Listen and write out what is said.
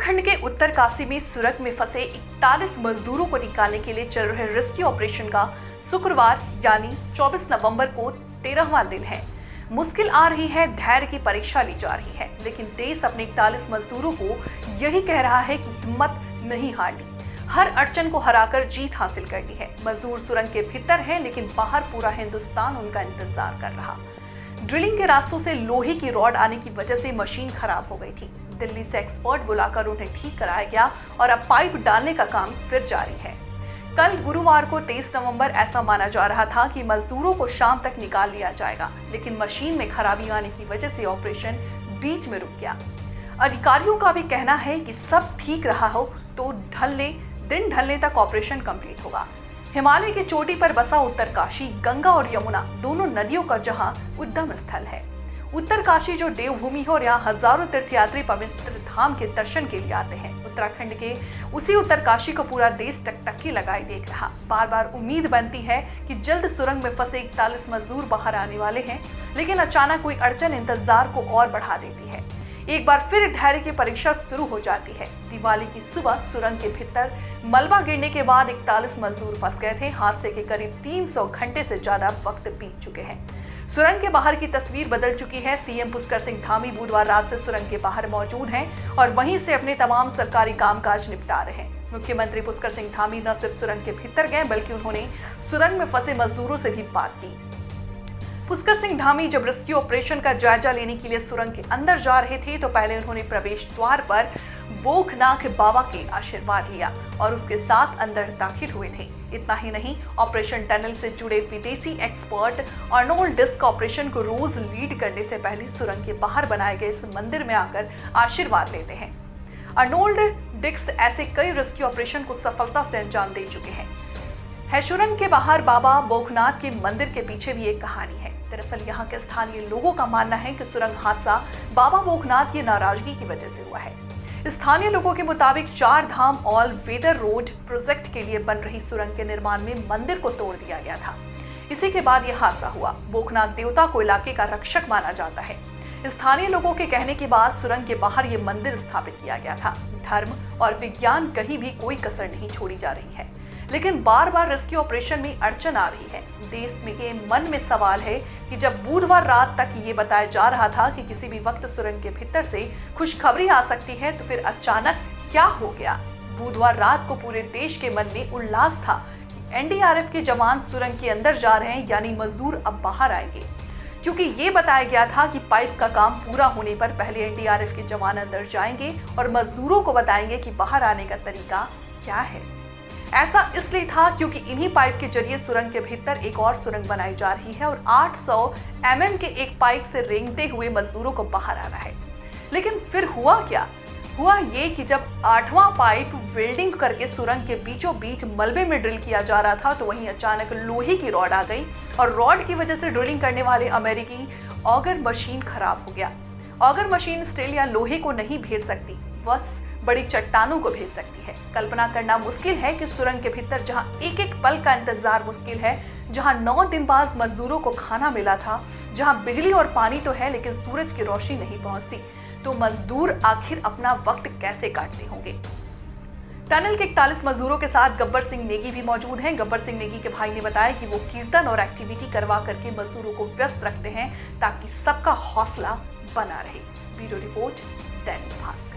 उत्तराखंड के उत्तरकाशी में सुरंग में फंसे 41 मजदूरों को निकालने के लिए चल रहे रेस्क्यू ऑपरेशन का शुक्रवार यानी 24 नवंबर को 13वां दिन है। मुश्किल आ रही है, धैर्य की परीक्षा ली जा रही है, लेकिन देश अपने 41 मजदूरों को यही कह रहा है कि हिम्मत नहीं हारनी, हर अड़चन को हराकर जीत हासिल करनी है। मजदूर सुरंग के भीतर हैं, लेकिन बाहर पूरा हिंदुस्तान उनका इंतजार कर रहा। ड्रिलिंग के रास्तों से लोहे की रॉड आने की वजह से मशीन खराब हो गई थी। दिल्ली से एक्सपर्ट बुलाकर उन्हें ठीक कराया गया और अब पाइप डालने का काम फिर जारी है। कल गुरुवार को 23 नवंबर ऐसा माना जा रहा था कि मजदूरों को शाम तक निकाल लिया जाएगा, लेकिन मशीन में खराबी आने की वजह से ऑपरेशन बीच में रुक गया। अधिकारियों का भी कहना है कि सब ठीक रहा हो तो दिन ढलने तक ऑपरेशन कंप्लीट होगा। हिमालय की चोटी पर बसा उत्तरकाशी गंगा और यमुना दोनों नदियों का जहां उद्गम स्थल है। उत्तरकाशी जो देवभूमि है और यहाँ हजारों तीर्थयात्री पवित्र धाम के दर्शन के लिए आते हैं। उत्तराखंड के उसी उत्तरकाशी को पूरा देश टकटकी लगाए देख रहा। बार बार उम्मीद बनती है कि जल्द सुरंग में फंसे 41 मजदूर बाहर आने वाले हैं, लेकिन अचानक कोई अड़चन इंतजार को और बढ़ा देती है। एक बार फिर धैर्य की परीक्षा शुरू हो जाती है। दिवाली की सुबह सुरंग के भीतर मलबा गिरने के बाद 41 मजदूर फंस गए थे। हादसे के करीब 300 घंटे से ज्यादा वक्त बीत चुके हैं। सुरंग के बाहर की तस्वीर बदल चुकी है। सीएम पुष्कर सिंह धामी बुधवार रात से सुरंग के बाहर मौजूद हैं और वहीं से अपने तमाम सरकारी कामकाज निपटा रहे हैं। मुख्यमंत्री पुष्कर सिंह धामी न सिर्फ सुरंग के भीतर गए, बल्कि उन्होंने सुरंग में फंसे मजदूरों से भी बात की। पुष्कर सिंह धामी जब रेस्क्यू ऑपरेशन का जायजा लेने के लिए सुरंग के अंदर जा रहे थे तो पहले उन्होंने प्रवेश द्वार पर बोखनाथ बाबा के आशीर्वाद लिया और उसके साथ अंदर दाखिल हुए थे। इतना ही नहीं, ऑपरेशन टनल से जुड़े विदेशी एक्सपर्ट अर्नोल्ड डिक्स ऑपरेशन को रोज लीड करने से पहले सुरंग के बाहर बनाए गए इस मंदिर में आकर आशीर्वाद लेते हैं। अर्नोल्ड डिक्स ऐसे कई रेस्क्यू ऑपरेशन को सफलता से अंजाम दे चुके हैं। सुरंग के बाहर बाबा बोखनाथ के मंदिर के पीछे भी एक कहानी है। दरअसल यहाँ के स्थानीय लोगों का मानना है कि सुरंग हादसा बाबा बोखनाथ की नाराजगी की वजह से हुआ है। स्थानीय लोगों के मुताबिक 4 धाम ऑल वेदर रोड प्रोजेक्ट के लिए बन रही सुरंग के निर्माण में मंदिर को तोड़ दिया गया था। इसी के बाद यह हादसा हुआ। बोखनाथ देवता को इलाके का रक्षक माना जाता है। स्थानीय लोगों के कहने के बाद सुरंग के बाहर ये मंदिर स्थापित किया गया था। धर्म और विज्ञान कहीं भी कोई कसर नहीं छोड़ी जा रही है, लेकिन बार बार रेस्क्यू ऑपरेशन में अड़चन आ रही है। देश के मन में सवाल है कि जब बुधवार रात तक ये बताया जा रहा था कि किसी भी वक्त सुरंग के भीतर से खुशखबरी आ सकती है, तो फिर अचानक क्या हो गया। बुधवार रात को पूरे देश के मन में उल्लास था कि एनडीआरएफ के जवान सुरंग के अंदर जा रहे हैं, यानी मजदूर अब बाहर आएंगे, क्योंकि ये बताया गया था कि पाइप का काम पूरा होने पर पहले एनडीआरएफ के जवान अंदर जाएंगे और मजदूरों को बताएंगे कि बाहर आने का तरीका क्या है। ऐसा इसलिए था क्योंकि इन्हीं पाइप के जरिए सुरंग के भीतर एक और सुरंग बनाई जा रही है और 800 mm के एक पाइप से रेंगते हुए मजदूरों को बाहर आना है। लेकिन फिर हुआ क्या? हुआ ये कि जब 8वां पाइप वेल्डिंग करके सुरंग के बीचों बीच मलबे में ड्रिल किया जा रहा था, तो वहीं अचानक लोहे की रॉड आ गई और रॉड की वजह से ड्रिलिंग करने वाले अमेरिकी ऑगर मशीन खराब हो गया। ऑगर मशीन स्टील या लोहे को नहीं भेज सकती, बस बड़ी चट्टानों को भेज सकती है। कल्पना करना मुश्किल है कि सुरंग के भीतर जहां एक एक पल का इंतजार मुश्किल है, जहां 9 दिन बाद मजदूरों को खाना मिला था, जहां बिजली और पानी तो है लेकिन सूरज की रोशनी नहीं पहुंचती, तो मजदूर आखिर अपना वक्त कैसे काटते होंगे। टनल के 41 मजदूरों के साथ गब्बर सिंह नेगी भी मौजूद हैं। गब्बर सिंह नेगी के भाई ने बताया कि वो कीर्तन और एक्टिविटी करवा करके मजदूरों को व्यस्त रखते हैं ताकि सबका हौसला बना रहे। Bureau report, Dainik Bhaskar.